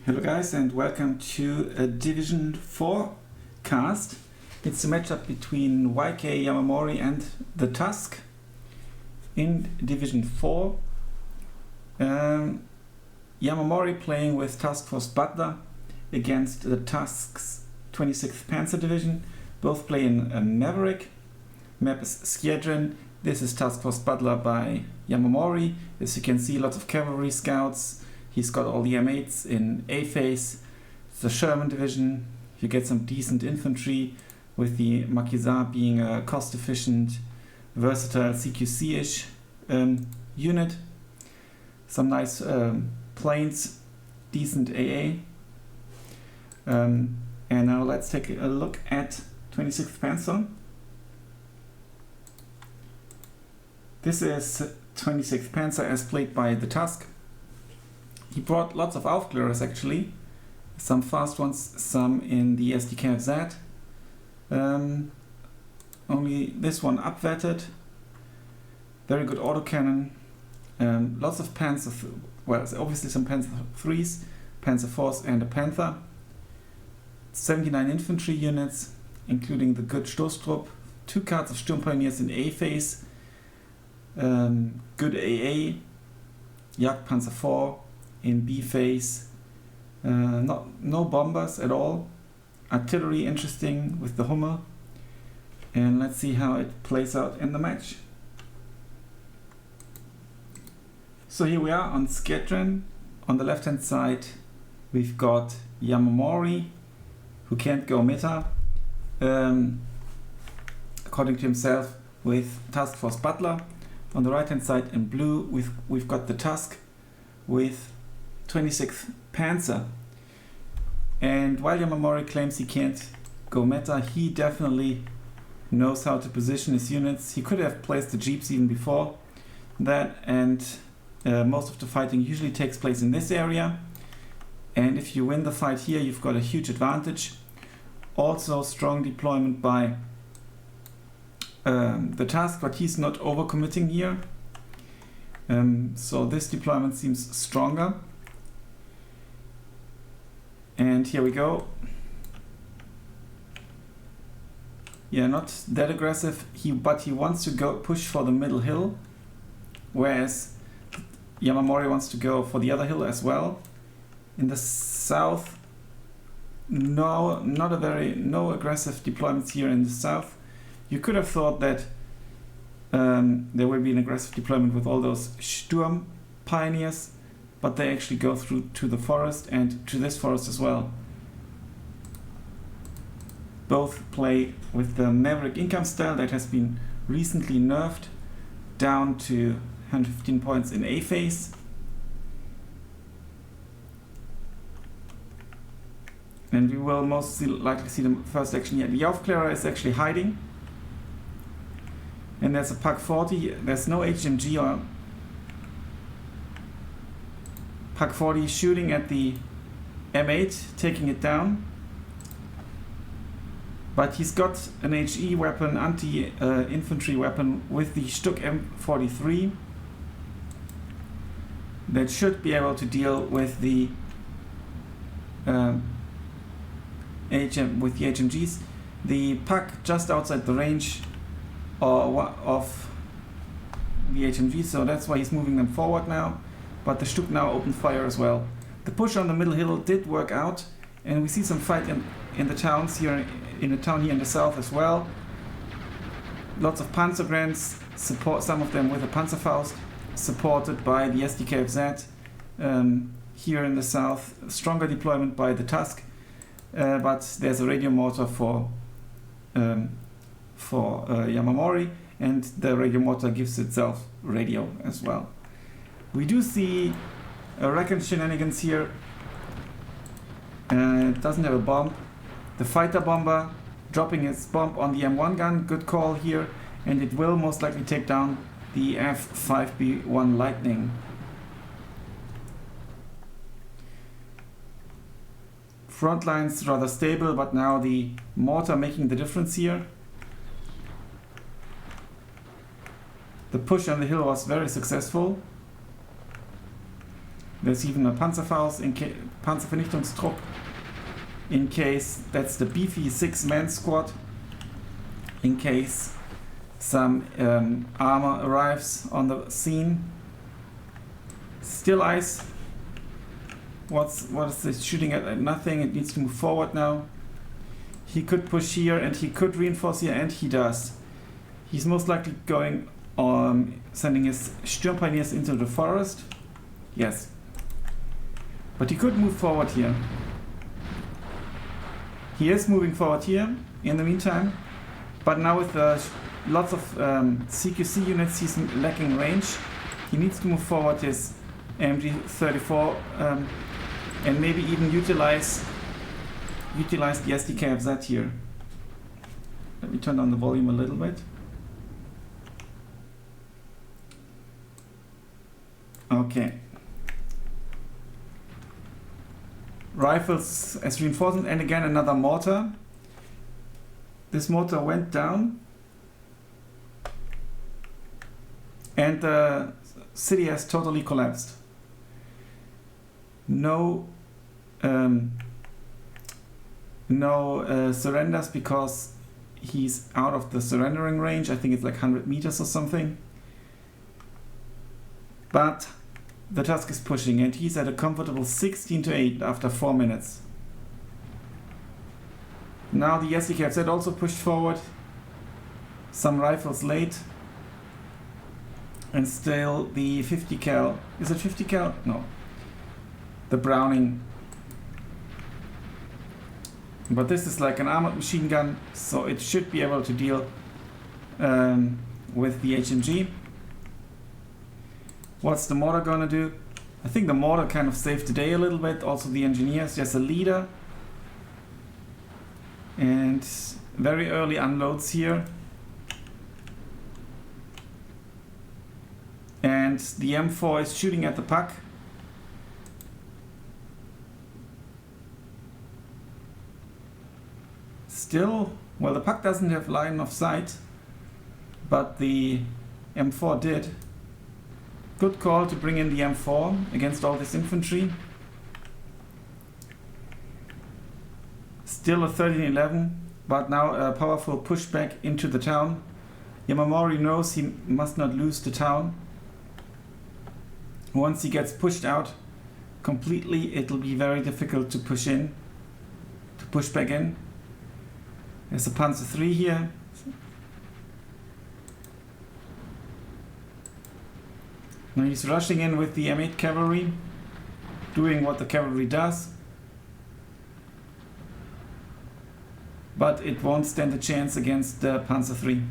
Hello guys and welcome to a Division 4 cast. It's a matchup between YK Yamamori and the Tusk in Division 4. Yamamori playing with Task Force Butler against the Tusk's 26th Panzer Division. Both play in a Maverick. Map is Shedrin. This is Task Force Butler by Yamamori. As you can see, lots of cavalry scouts. He's got all the M8s in A phase. It's the Sherman division. You get some decent infantry with the Maquisard being a cost-efficient, versatile CQC-ish unit. Some nice planes, decent AA. And now let's take a look at 26th Panzer. This is 26th Panzer as played by the Tusk. He brought lots of Aufklärers actually, some fast ones, some in the SDL. Only this one upvetted. Very good autocannon. Lots of Panzer, well, obviously some Panzer 3s, Panzer 4s and a Panther. 79 infantry units, including the good Stoßtrupp. 2 cards of Sturmpioneers in A phase. Good AA. Jagdpanzer 4 in B phase. No bombers at all. Artillery interesting with the Hummer. And let's see how it plays out in the match. So here we are on Shedrin. On the left hand side we've got Yamamori, who can't go meta, according to himself, with Task Force Butler. On the right hand side in blue we've got the Tusk with 26th Panzer. And while Yamamori claims he can't go meta, he definitely knows how to position his units. He could have placed the jeeps even before that, and most of the fighting usually takes place in this area. And if you win the fight here, you've got a huge advantage. Also strong deployment by the Tusk, but he's not overcommitting here. So this deployment seems stronger. And here we go. Yeah, not that aggressive. But he wants to go push for the middle hill, whereas Yamamori wants to go for the other hill as well. In the south, no aggressive deployments here in the south. You could have thought that there will be an aggressive deployment with all those Sturm pioneers, but they actually go through to the forest and to this forest as well. Both play with the Maverick income style that has been recently nerfed down to 115 points in A phase. And we will most likely see the first action here. The Aufklärer is actually hiding. And there's a Pak 40, there's no HMG or Pak 40 shooting at the M8, taking it down. But he's got an HE weapon, anti-infantry weapon with the Stuck M43 that should be able to deal with the HMGs. The Pak just outside the range of the HMG, so that's why he's moving them forward now. But the Stuck now opened fire as well. The push on the middle hill did work out, and we see some fight in the towns here, in the town here in the south as well. Lots of Panzer grants, support some of them with a Panzerfaust, supported by the SDKFZ. Here in the south, stronger deployment by the Tusk, but there's a radio mortar for Yamamori, and the radio mortar gives itself radio as well. We do see Reckon shenanigans here. It doesn't have a bomb. The fighter bomber dropping its bomb on the M1 gun, good call here, and it will most likely take down the F5B1 Lightning. Front lines rather stable, but now the mortar making the difference here. The push on the hill was very successful. There's even a Panzerfaust, Panzervernichtungstrupp, in case that's the beefy 6-man squad, in case some armor arrives on the scene. Still ice. What is this shooting at? Nothing. It needs to move forward now. He could push here and he could reinforce here, and he does. He's most likely going on sending his Sturmpioneers into the forest. Yes. But he could move forward here. He is moving forward here in the meantime. But now with lots of CQC units, he's lacking range. He needs to move forward his MG34 and maybe even utilize the SDKFZ here. Let me turn down the volume a little bit. Okay. Rifles as reinforcement, and again another mortar. This mortar went down and the city has totally collapsed. No surrenders because he's out of the surrendering range. I think it's like 100 meters or something. But the Tusk is pushing and he's at a comfortable 16-8 after 4 minutes. Now the SDKFZ also pushed forward. Some rifles late. And still the 50 cal. Is it 50 cal? No. The Browning. But this is like an armored machine gun, so it should be able to deal with the HMG. What's the mortar gonna do? I think the mortar kind of saved the day a little bit. Also the engineers. There's a leader. And very early unloads here. And the M4 is shooting at the puck. Still, well, the puck doesn't have line of sight, but the M4 did. Good call to bring in the M4 against all this infantry. Still a 13-11, but now a powerful pushback into the town. Yamamori knows he must not lose the town. Once he gets pushed out completely, it'll be very difficult to push back in. There's a Panzer 3 here. Now he's rushing in with the M8 cavalry, doing what the cavalry does. But it won't stand a chance against the Panzer 3.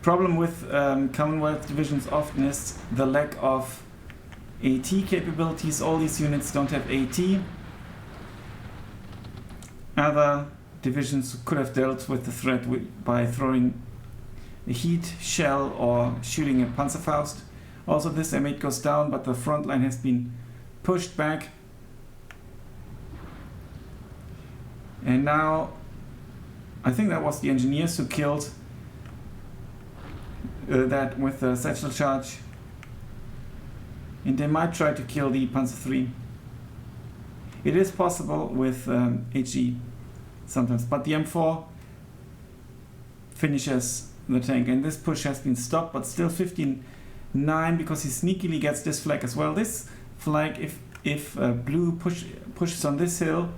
Problem with Commonwealth divisions often is the lack of AT capabilities. All these units don't have AT. Other divisions could have dealt with the threat by throwing a heat shell or shooting a Panzerfaust. Also this M8 goes down, but the front line has been pushed back. And now I think that was the engineers who killed that with the satchel charge. And they might try to kill the Panzer 3. It is possible with HE sometimes, but the M4 finishes the tank, and this push has been stopped, but still 15-9 because he sneakily gets this flag as well. This flag, if blue pushes on this hill,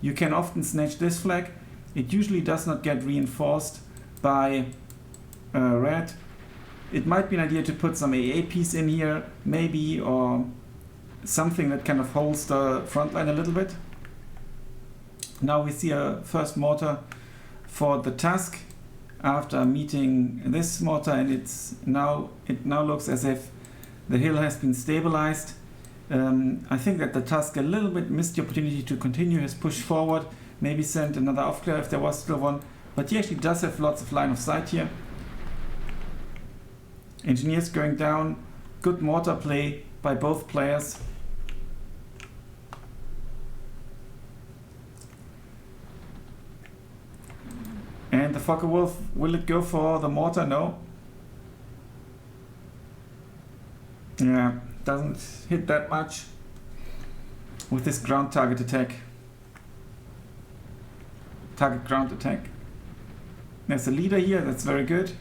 you can often snatch this flag. It usually does not get reinforced by red. It might be an idea to put some AA piece in here, maybe, or something that kind of holds the front line a little bit. Now we see a first mortar for the Tusk after meeting this mortar, and it now looks as if the hill has been stabilized. I think that the Tusk a little bit missed the opportunity to continue his push forward, maybe send another Aufklär if there was still one, but he actually does have lots of line of sight here. Engineers going down, good mortar play by both players. And the Focke-Wulf, will it go for the mortar? No. Yeah, doesn't hit that much with this ground target attack. Target ground attack. There's a leader here, that's very good.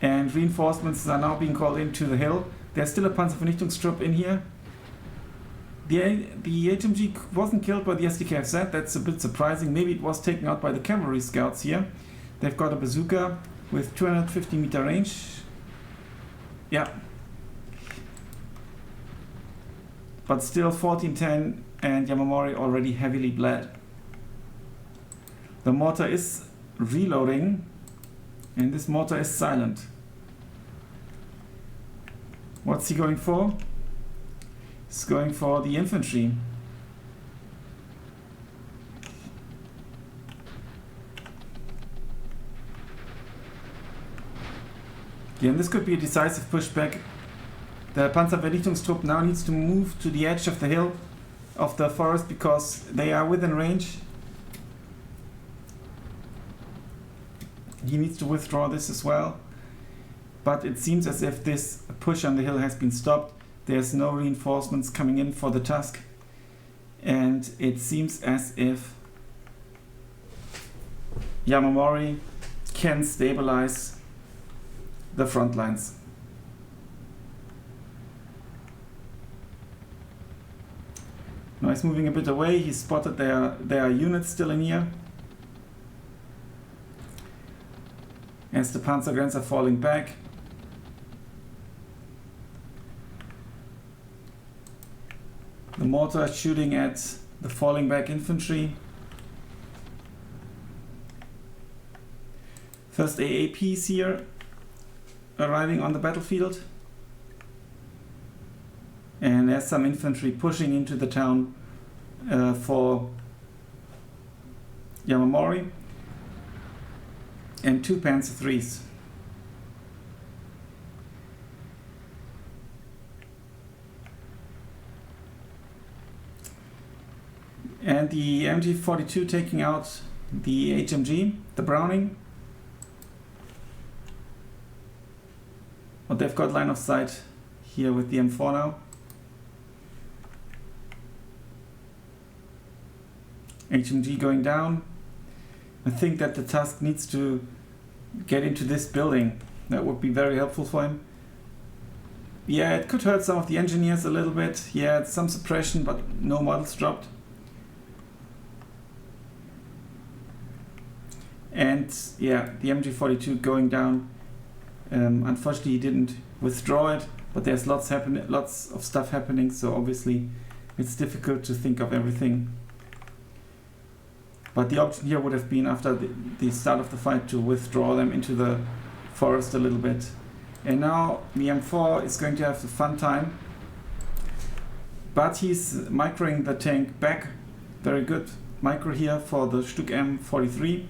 And reinforcements are now being called into the hill. There's still a Panzervernichtungstrupp in here. The HMG wasn't killed by the SDKFZ, that's a bit surprising. Maybe it was taken out by the cavalry scouts here. They've got a bazooka with 250 meter range. Yeah. But still 1410 and Yamamori already heavily bled. The mortar is reloading and this mortar is silent. What's he going for? He's going for the infantry. Yeah, and this could be a decisive pushback. The Panzervernichtungstrupp now needs to move to the edge of the hill, of the forest, because they are within range. He needs to withdraw this as well. But it seems as if this push on the hill has been stopped. There's no reinforcements coming in for the Tusk. And it seems as if Yamamori can stabilize the front lines. Now he's moving a bit away. He spotted there are units still in here. As the Panzergrens are falling back. The mortar is shooting at the falling back infantry. First AAPs here arriving on the battlefield. And there's some infantry pushing into the town for Yamamori. And 2 Panzer IIIs. And the MG42 taking out the HMG, the Browning. But they've got line of sight here with the M4 now. HMG going down. I think that the Tusk needs to get into this building. That would be very helpful for him. Yeah, it could hurt some of the engineers a little bit. Yeah, it's some suppression, but no models dropped. And yeah, the MG42 going down. Unfortunately, he didn't withdraw it, but there's lots of stuff happening, so obviously it's difficult to think of everything. But the option here would have been, after the start of the fight, to withdraw them into the forest a little bit. And now the M4 is going to have the fun time. But he's microing the tank back. Very good micro here for the Stück M43.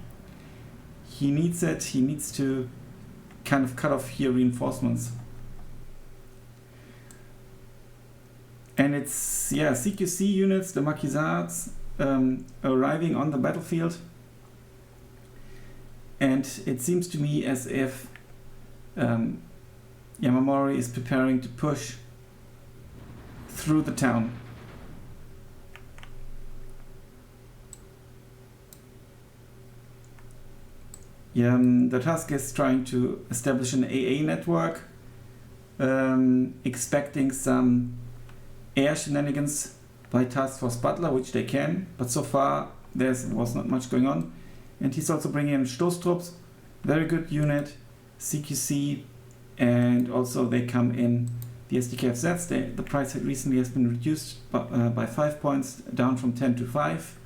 He needs it. He needs to kind of cut off here reinforcements. And it's, yeah, CQC units, the Maquisards, arriving on the battlefield, and it seems to me as if Yamamori is preparing to push through the town. The Tusk is trying to establish an AA network, expecting some air shenanigans by Task Force Butler, which they can, but so far there was not much going on. And he's also bringing in Stoßtrupps, very good unit, CQC, and also they come in the SDKFZs. The price recently has been reduced by 5 points, down from 10 to 5.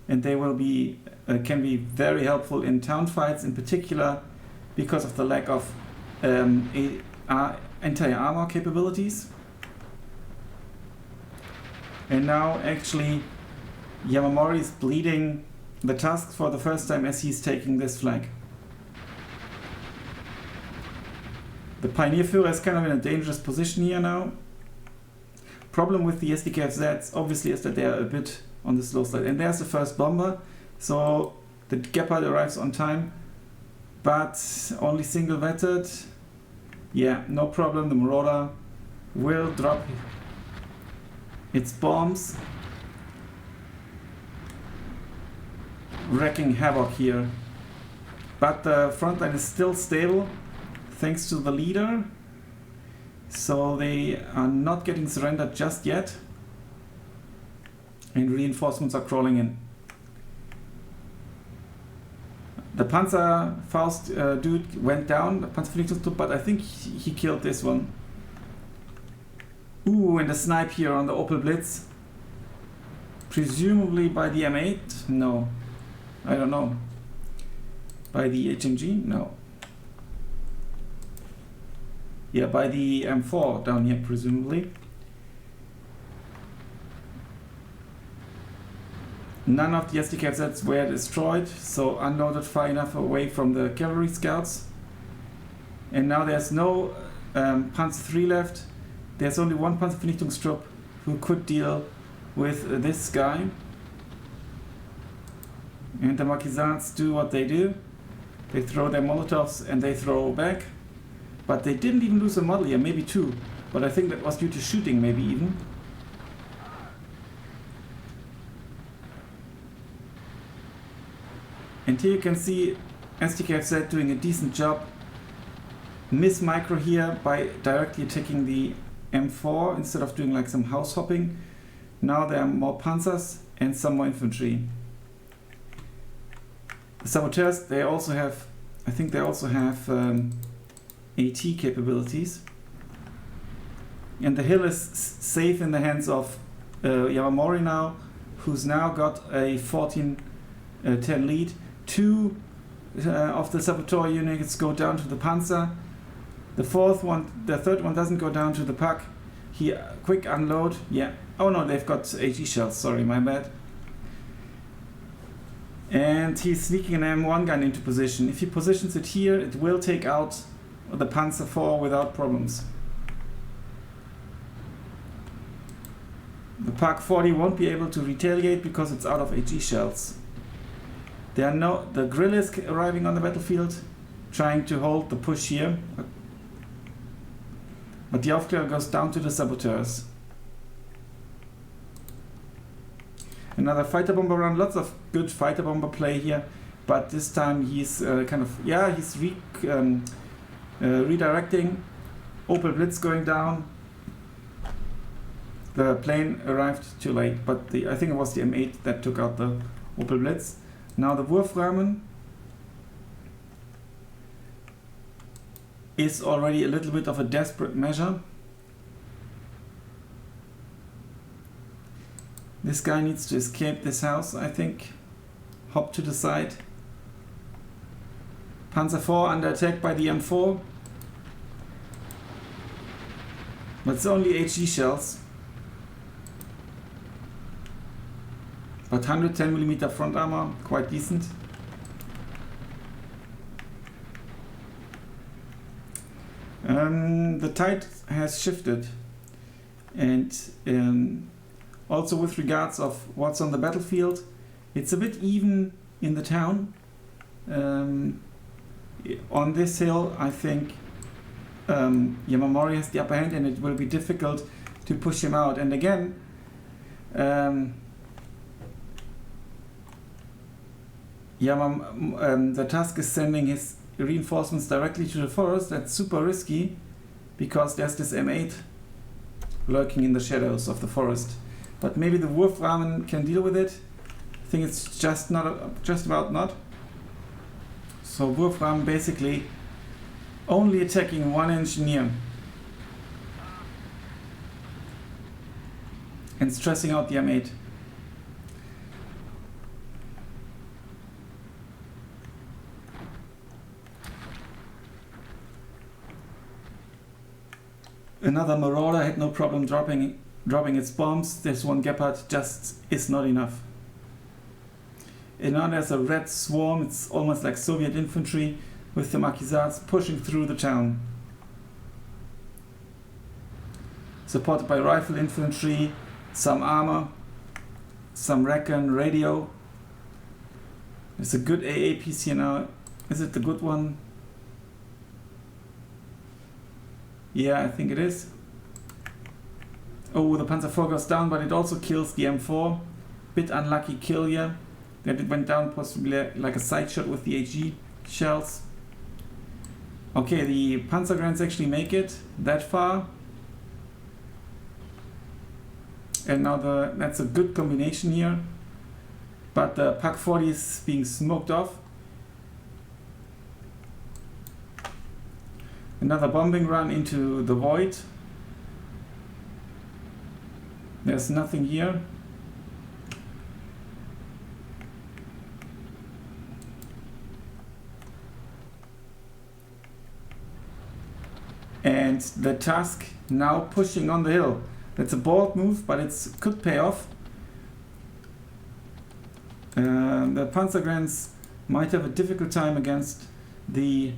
And they will be can be very helpful in town fights, in particular because of the lack of anti-armor capabilities. And now actually Yamamori is bleeding the Tusk for the first time as he's taking this flag. The Pioneer-Führer is kind of in a dangerous position here now. Problem with the SDKFZs obviously is that they are a bit on the slow side. And there's the first bomber. So The Gepard arrives on time, but only single vetted. Yeah, no problem. The Marauder will drop its bombs, wreaking havoc here. But the front line is still stable thanks to the leader, so they are not getting surrendered just yet, and reinforcements are crawling in. The Panzer Faust dude went down, the Panzervernichtungstrupp, but I think he killed this one. Ooh, and a snipe here on the Opel Blitz. Presumably by the M8? No. I don't know. By the HMG? No. Yeah, by the M4 down here, presumably. None of the SDKZs were destroyed, so unloaded far enough away from the cavalry scouts. And now there's no Panzer 3 left. There's only one Panzervernichtungstrupp who could deal with this guy. And the Marquisards do what they do. They throw their Molotovs and they throw back. But they didn't even lose a model here, maybe two. But I think that was due to shooting, maybe even. And here you can see SDKFZ doing a decent job. Miss micro here by directly attacking the M4 instead of doing like some house hopping. Now there are more Panzers and some more infantry. The saboteurs, they also have, I think they also have AT capabilities. And the hill is safe in the hands of Yamamori now, who's now got a 14-10 lead. Two of the saboteur units go down to the Panzer. The third one doesn't go down to the Puck. He quick unload. Yeah. Oh no, they've got AG shells. Sorry, my bad. And he's sneaking an M1 gun into position. If he positions it here, it will take out the Panzer IV without problems. The Pak 40 won't be able to retaliate because it's out of AG shells. The Grill is arriving on the battlefield, trying to hold the push here. But the Aufklärer goes down to the saboteurs. Another fighter bomber run, lots of good fighter bomber play here, but this time he's he's redirecting. Opel Blitz going down. The plane arrived too late, but I think it was the M8 that took out the Opel Blitz. Now the Wurfrahmen is already a little bit of a desperate measure. This guy needs to escape this house, I think. Hop to the side. Panzer IV under attack by the M4. But it's only HE shells. But 110mm front armor, quite decent. The tide has shifted, and also with regards of what's on the battlefield, it's a bit even in the town. On this hill, I think Yamamori has the upper hand, and it will be difficult to push him out. And again, the Tusk is sending his reinforcements directly to the forest. That's super risky because there's this M8 lurking in the shadows of the forest. But maybe the Wurfrahmen can deal with it. I think it's just about not. So Wurfrahmen basically only attacking one engineer and stressing out the M8. Another Marauder had no problem dropping its bombs. This one Gepard just is not enough. And now there's a red swarm. It's almost like Soviet infantry with the Marquisards pushing through the town. Supported by rifle infantry, some armor, some recon, radio. There's a good AA piece here now. Is it the good one? Yeah, I think it is. Oh, the Panzer IV goes down, but it also kills the M4. Bit unlucky kill here. That it went down possibly like a side shot with the HE shells. Okay, the Panzer Grants actually make it that far. And now that's a good combination here. But the Pak 40 is being smoked off. Another bombing run into the void. There's nothing here. And the Tusk now pushing on the hill. That's a bold move, but it could pay off. The Panzer Grants might have a difficult time against the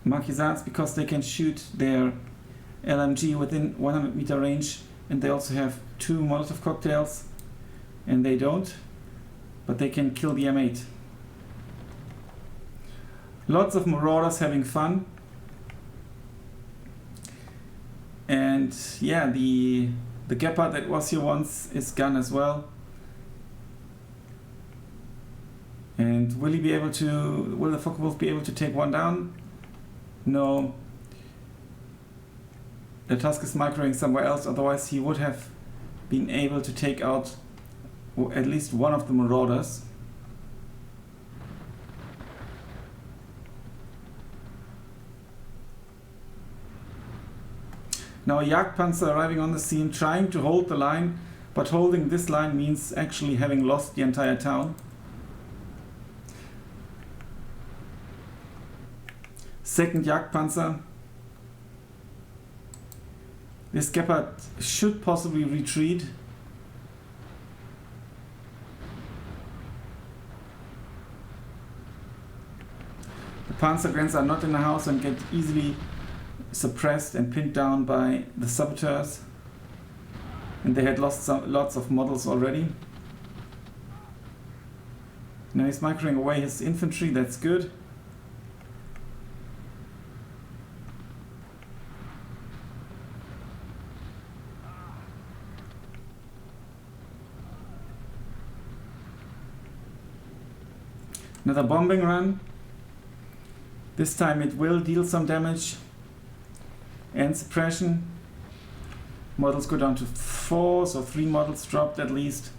Marquisans because they can shoot their LMG within 100 meter range, and they also have 2 Molotov cocktails, and they don't, but they can kill the M8. Lots of Marauders having fun. And yeah, the Gepard that was here once is gone as well. And will the Focke-Wulf be able to take one down? No. The Tusk is microing somewhere else, otherwise he would have been able to take out at least one of the Marauders. Now a Jagdpanzer arriving on the scene, trying to hold the line, but holding this line means actually having lost the entire town. Second Jagdpanzer. This Gepard should possibly retreat. The Panzer Grants are not in the house and get easily suppressed and pinned down by the saboteurs. And they had lost lots of models already. Now he's microing away his infantry, that's good. Another bombing run. This time it will deal some damage and suppression. Models go down to 4, so 3 models dropped at least.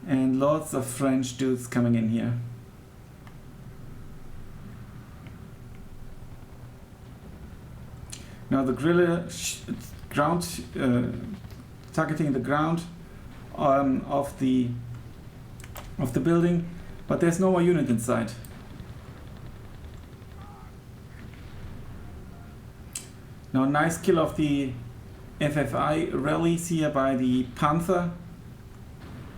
And lots of French dudes coming in here. Now the guerrilla targeting the ground of the building. But there's no more unit inside. Now nice kill of the FFI rallies here by the Panther.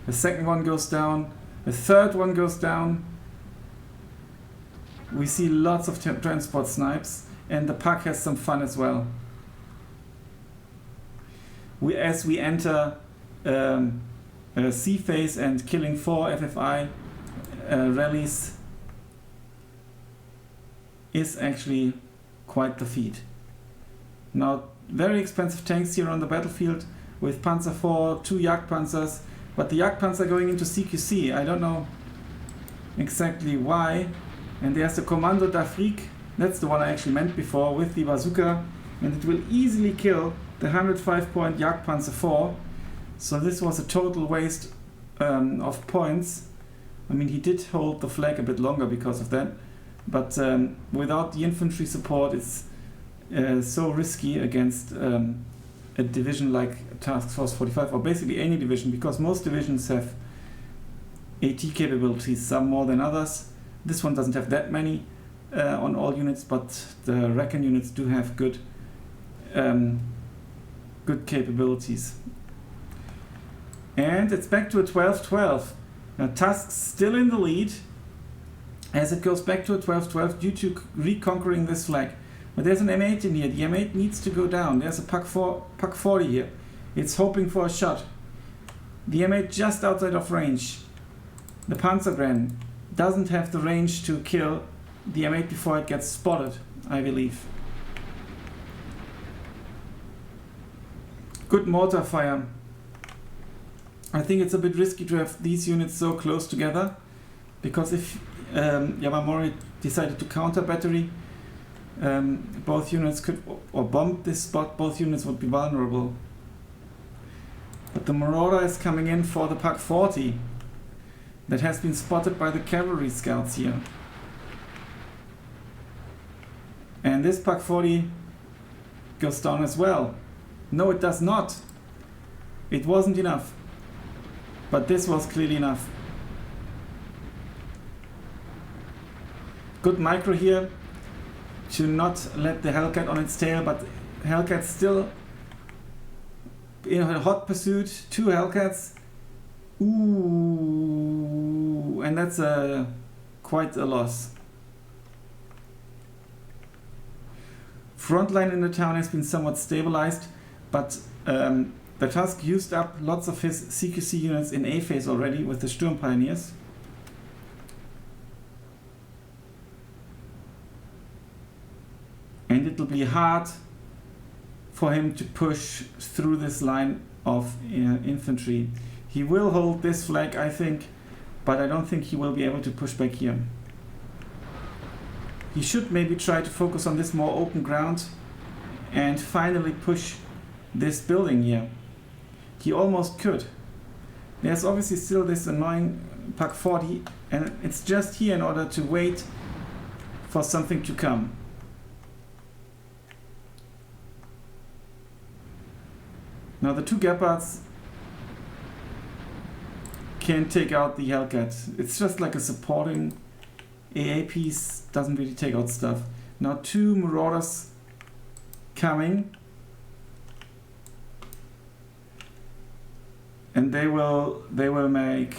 The second one goes down. The third one goes down. We see lots of transport snipes, and the Pak has some fun as well. As we enter C phase and killing 4 FFI rallies is actually quite the feat. Now very expensive tanks here on the battlefield with Panzer IV, 2 Jagdpanzers, but the Jagdpanzer going into CQC, I don't know exactly why. And there's the Commando d'Afrique, that's the one I actually meant before, with the bazooka, and it will easily kill the 105-point Jagdpanzer IV. So this was a total waste of points. I mean, he did hold the flag a bit longer because of that, but without the infantry support, it's so risky against a division like Task Force 45, or basically any division, because most divisions have AT capabilities, some more than others. This one doesn't have that many on all units, but the Recon units do have good capabilities. And it's back to a 12-12. Now Tusk still in the lead as it goes back to a 12-12 due to reconquering this flag. But there's an M8 in here. The M8 needs to go down. There's a Pak 40 here. It's hoping for a shot. The M8 just outside of range. the Panzer doesn't have the range to kill the M8 before it gets spotted, I believe. Good mortar fire. I think it's a bit risky to have these units so close together, because if Yamamori decided to counter battery, both units could, or bomb this spot, both units would be vulnerable. But the Marauder is coming in for the Pak 40 that has been spotted by the cavalry scouts here. And this Pak 40 goes down as well. No, it does not. It wasn't enough. But this was clearly enough. Good micro here to not let the Hellcat on its tail, but Hellcat still in a hot pursuit. 2 Hellcats. Ooh, and that's quite a loss. Front line in the town has been somewhat stabilized, but the Tusk used up lots of his CQC units in A phase already with the Sturm Pioneers. And it'll be hard for him to push through this line of infantry. He will hold this flag, I think, but I don't think he will be able to push back here. He should maybe try to focus on this more open ground and finally push this building here. He almost could. There's obviously still this annoying Pak 40, and it's just here in order to wait for something to come. Now the 2 Gepards can take out the Hellcat. It's just like a supporting AA piece, doesn't really take out stuff. Now 2 Marauders coming. And they will make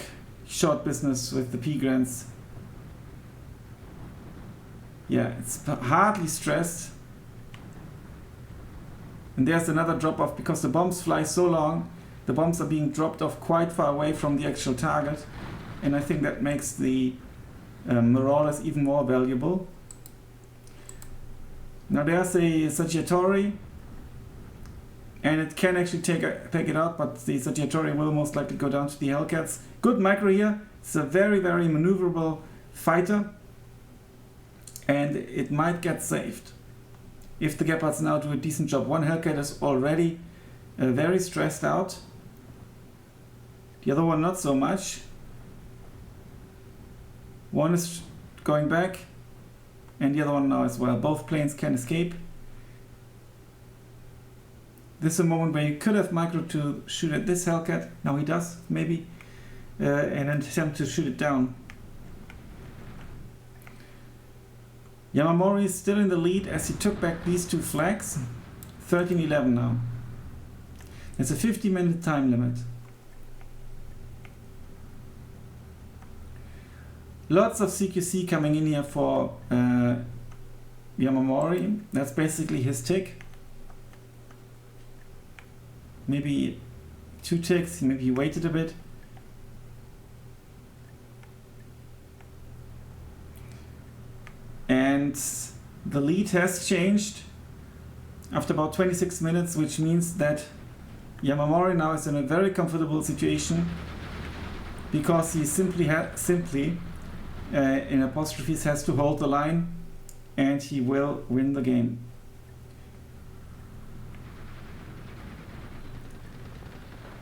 short business with the P-Grants. Yeah, it's hardly stressed. And there's another drop off because the bombs fly so long. The bombs are being dropped off quite far away from the actual target. And I think that makes the Marauders even more valuable. Now there's a Saggiatore. And it can actually take it out, but the Saggiatore will most likely go down to the Hellcats. Good micro here. It's a very, very maneuverable fighter. And it might get saved if the Gepards now do a decent job. 1 Hellcat is already very stressed out. The other one not so much. 1 is going back, and the other one now as well. Both planes can escape. This is a moment where he could have micro to shoot at this Hellcat. Now he does, maybe, and then attempt to shoot it down. Yamamori is still in the lead as he took back these 2 flags. 13-11 now. It's a 50-minute time limit. Lots of CQC coming in here for Yamamori. That's basically his tick. Maybe 2 ticks, maybe he waited a bit. And the lead has changed after about 26 minutes, which means that Yamamori now is in a very comfortable situation because he simply in apostrophes has to hold the line, and he will win the game.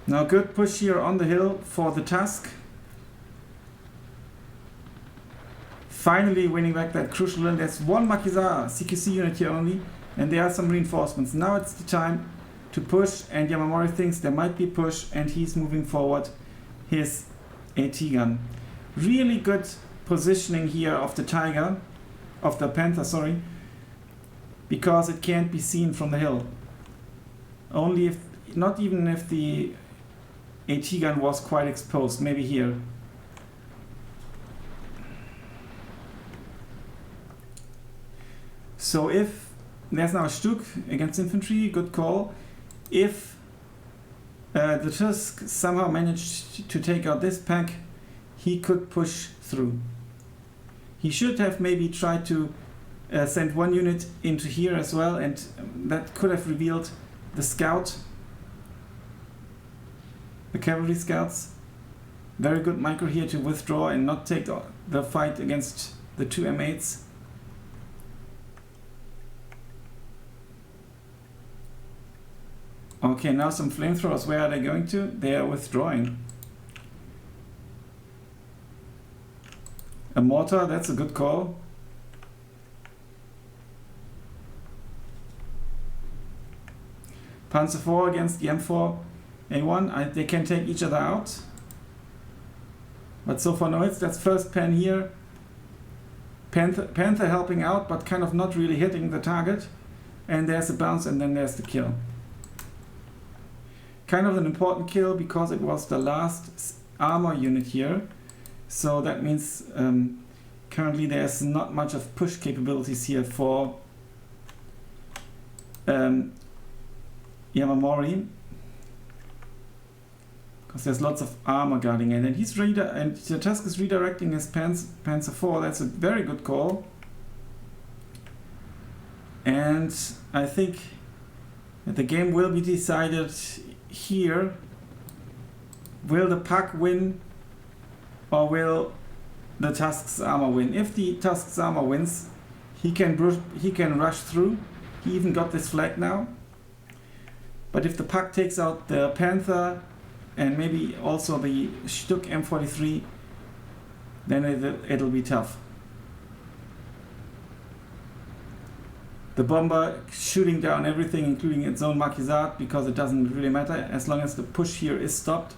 Now good push here on the hill for the Tusk. Finally winning back that crucial land. There's 1 Makiza CQC unit here only, and there are some reinforcements. Now it's the time to push, and Yamamori thinks there might be push, and he's moving forward his AT gun. Really good positioning here of the Panther, sorry, because it can't be seen from the hill. Only if, not even if the AT gun was quite exposed, maybe here. So if there's now a Stuk against infantry, good call. If the Tusk somehow managed to take out this pack, he could push through. He should have maybe tried to send one unit into here as well, and that could have revealed the scout, the cavalry scouts. Very good micro here to withdraw and not take the fight against the two M8s. Okay, now some flamethrowers. Where are they going to? They are withdrawing. A mortar, that's a good call. Panzer 4 against the M4 A1. They can take each other out. But so far no hits. That's first Pan here. Panther helping out, but kind of not really hitting the target. And there's a bounce, and then there's the kill. Kind of an important kill because it was the last armor unit here. So that means currently there's not much of push capabilities here for Yamamori, because there's lots of armor guarding it, and the Tusk is redirecting his Panzer 4. That's a very good call, and I think that the game will be decided here. Will the Puck win, or will the Tusk's armor win? If the Tusk's armor wins, he can rush through. He even got this flag now. But if the Puck takes out the Panther and maybe also the Stuck M43, then it'll be tough. The bomber shooting down everything, including its own Marquisat, because it doesn't really matter as long as the push here is stopped.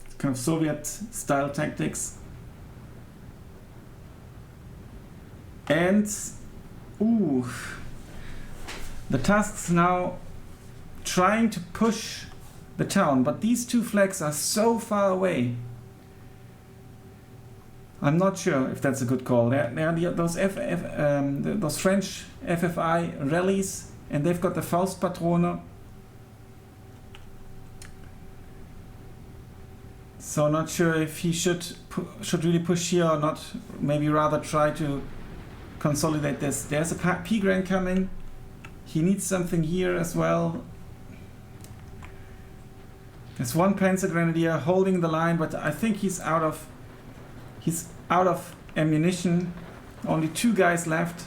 It's kind of Soviet-style tactics. And the Tusks now trying to push the town, but these two flags are so far away. I'm not sure if that's a good call. There are those French FFI rallies, and they've got the Faustpatrone. So not sure if he should really push here or not. Maybe rather try to consolidate this. There's a P-Gran coming. He needs something here as well. There's one Panzer Grenadier holding the line, but I think he's out of ammunition. Only two guys left.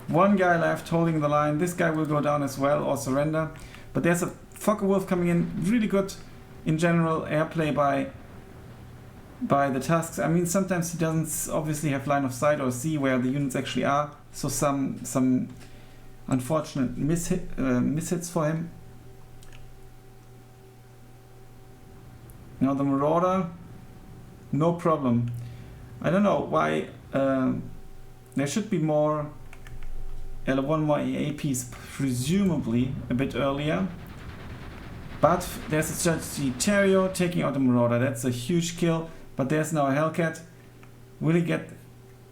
One guy left holding the line. This guy will go down as well or surrender. But there's a Focke-Wulf coming in. Really good in general airplay by the Tusks. I mean, sometimes he doesn't obviously have line of sight or see where the units actually are. So some unfortunate mishits for him. Now the Marauder, no problem. I don't know why there should be more one more APs, presumably a bit earlier. But there's a Sagittario taking out the Marauder. That's a huge kill. But there's now a Hellcat. Will he get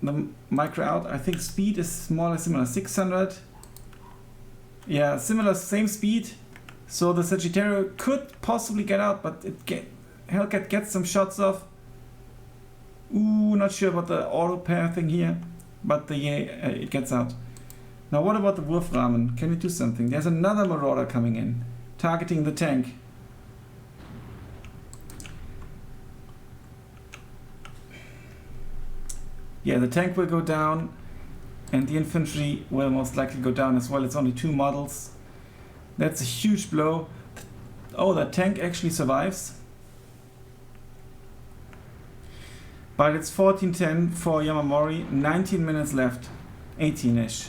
the micro out? I think speed is more or less similar. 600. Yeah, same speed. So the Sagittario could possibly get out, but Hellcat gets some shots off. Not sure about the auto pair thing here, but it gets out. Now what about the Wolfrahmen? Can we do something? There's another Marauder coming in, targeting the tank. Yeah, the tank will go down, and the infantry will most likely go down as well. It's only two models. That's a huge blow. Oh, the tank actually survives. But it's 14-10 for Yamamori, 19 minutes left, 18-ish.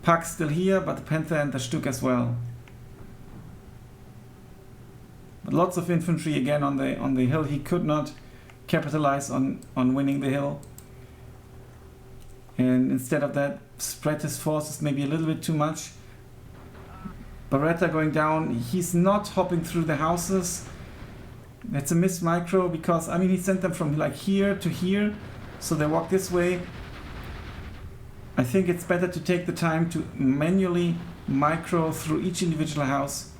Puck's still here, but the Panther and the Stuck as well. But lots of infantry again on the hill. He could not capitalize on winning the hill. And instead of that, spread his forces maybe a little bit too much. Beretta going down. He's not hopping through the houses. That's a missed micro because, I mean, he sent them from like here to here. So they walk this way. I think it's better to take the time to manually micro through each individual house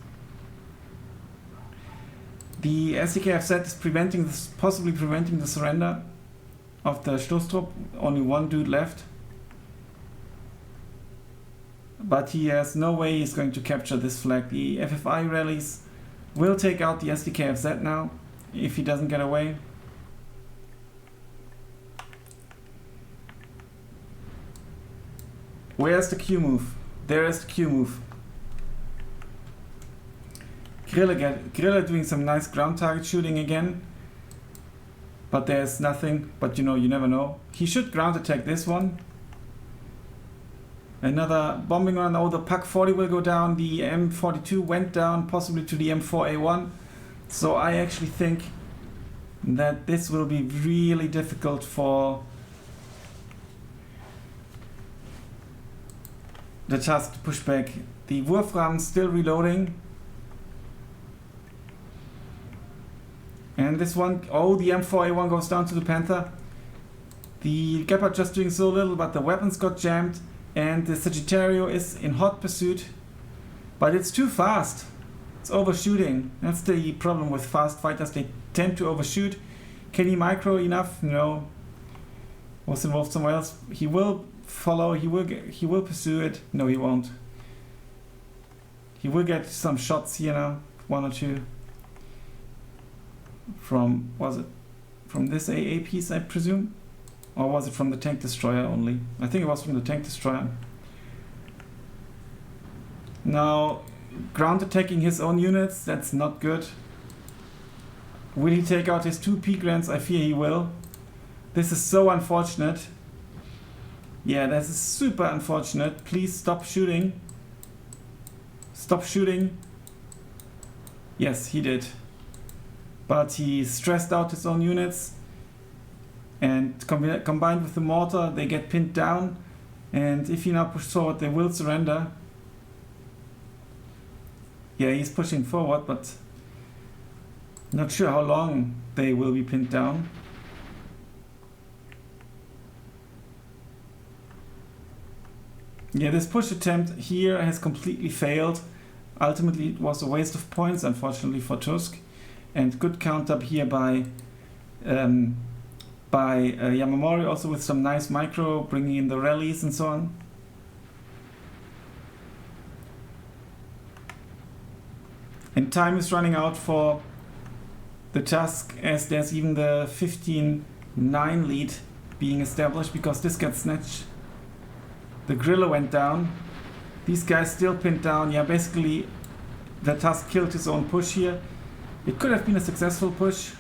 The SDKFZ is preventing this, possibly preventing the surrender of the Stoßtrupp. Only one dude left. But he has no way he's going to capture this flag. The FFI rallies will take out the SDKFZ now, if he doesn't get away. Where's the Q move? There is the Q move. Grille doing some nice ground target shooting again. But there's nothing, but you know, you never know. He should ground attack this one. Another bombing run. Oh, the PAK 40 will go down. The M42 went down, possibly to the M4A1. So I actually think that this will be really difficult for the Tusk to push back. The Wurfrahmen still reloading. And this one, oh, the M4A1 goes down to the Panther. The Gepard just doing so little, but the weapons got jammed. And the Sagittario is in hot pursuit. But it's too fast. It's overshooting. That's the problem with fast fighters. They tend to overshoot. Can he micro enough? No. Was involved somewhere else. He will follow. He will pursue it. No, he won't. He will get some shots here now. One or two. From, was it from this AA piece, I presume? Or was it from the tank destroyer only? I think it was from the tank destroyer. Now, ground attacking his own units, that's not good. Will he take out his two P-Grants? I fear he will. This is so unfortunate. Yeah, this is super unfortunate. Please stop shooting. Stop shooting. Yes, he did. But he stressed out his own units. And combined with the mortar, they get pinned down. And if he now pushes forward, they will surrender. Yeah, he's pushing forward, but not sure how long they will be pinned down. Yeah, this push attempt here has completely failed. Ultimately, it was a waste of points, unfortunately, for Tusk. And good count up here by Yamamori, also with some nice micro, bringing in the rallies and so on. And time is running out for the Tusk, as there's even the 15-9 lead being established, because this gets snatched. The Grille went down. These guys still pinned down. Yeah, basically the Tusk killed his own push here. It could have been a successful push.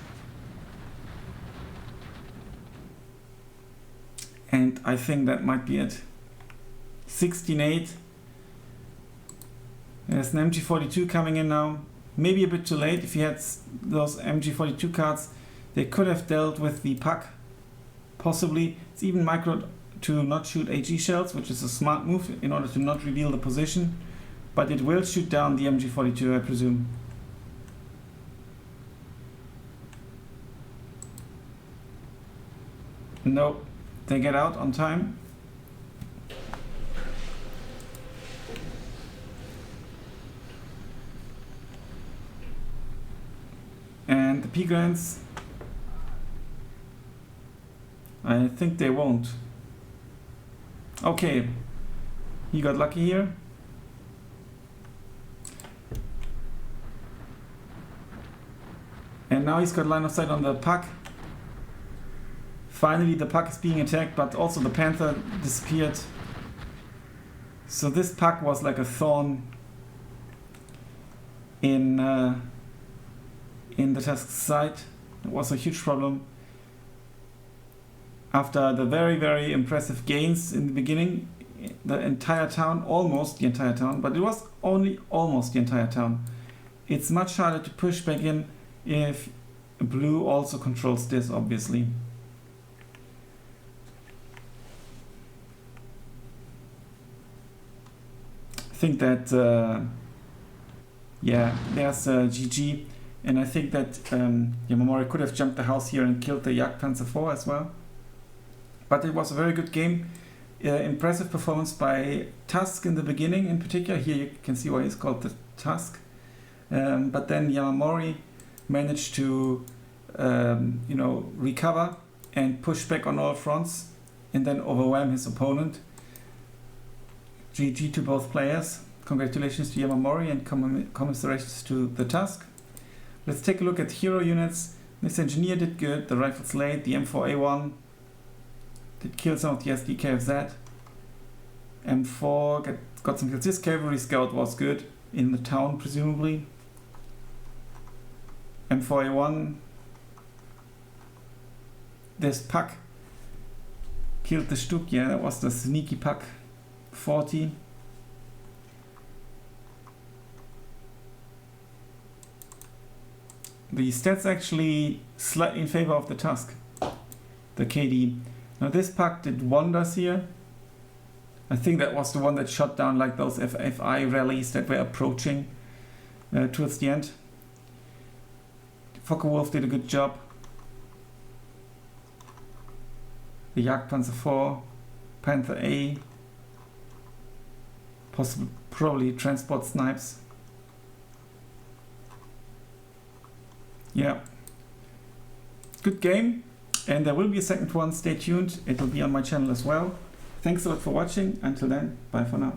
And I think that might be it. 16-8. There's an MG42 coming in now. Maybe a bit too late. If he had those MG42 cards, they could have dealt with the PAK. Possibly. It's even microed to not shoot AG shells, which is a smart move in order to not reveal the position. But it will shoot down the MG42, I presume. No, they get out on time. And the P-Grants, I think they won't. Okay, he got lucky here. And now he's got line of sight on the PAK. Finally, the PAK is being attacked, but also the Panther disappeared. So this PAK was like a thorn in the Tusk side. It was a huge problem. After the very, very impressive gains in the beginning, the entire town, almost the entire town, but it was only almost the entire town. It's much harder to push back in if blue also controls this, obviously. I think that, yeah, there's GG, and I think that Yamamori could have jumped the house here and killed the Jagdpanzer 4 as well. But it was a very good game. Impressive performance by Tusk in the beginning in particular. Here you can see why he's called the Tusk. But then Yamamori managed to recover and push back on all fronts and then overwhelm his opponent. GG to both players. Congratulations to Yamamori and commiserations to the Tusk. Let's take a look at hero units. This engineer did good, the rifles late, the M4A1 did kill some of the SDKFZ. M4 got some kills. This cavalry scout was good in the town, presumably. M4A1. This Puck killed the Stuk. Yeah, that was the sneaky Puck 40. The stats actually slightly in favor of the Tusk, the KD. Now this Puck did wonders here. I think that was the one that shot down like those FFI rallies that were approaching towards the end. Focke-Wulf did a good job. The Jagdpanzer 4, Panther A, probably transport snipes. Yeah, good game, and there will be a second one. Stay tuned, it will be on my channel as well. Thanks a lot for watching. Until then, bye for now.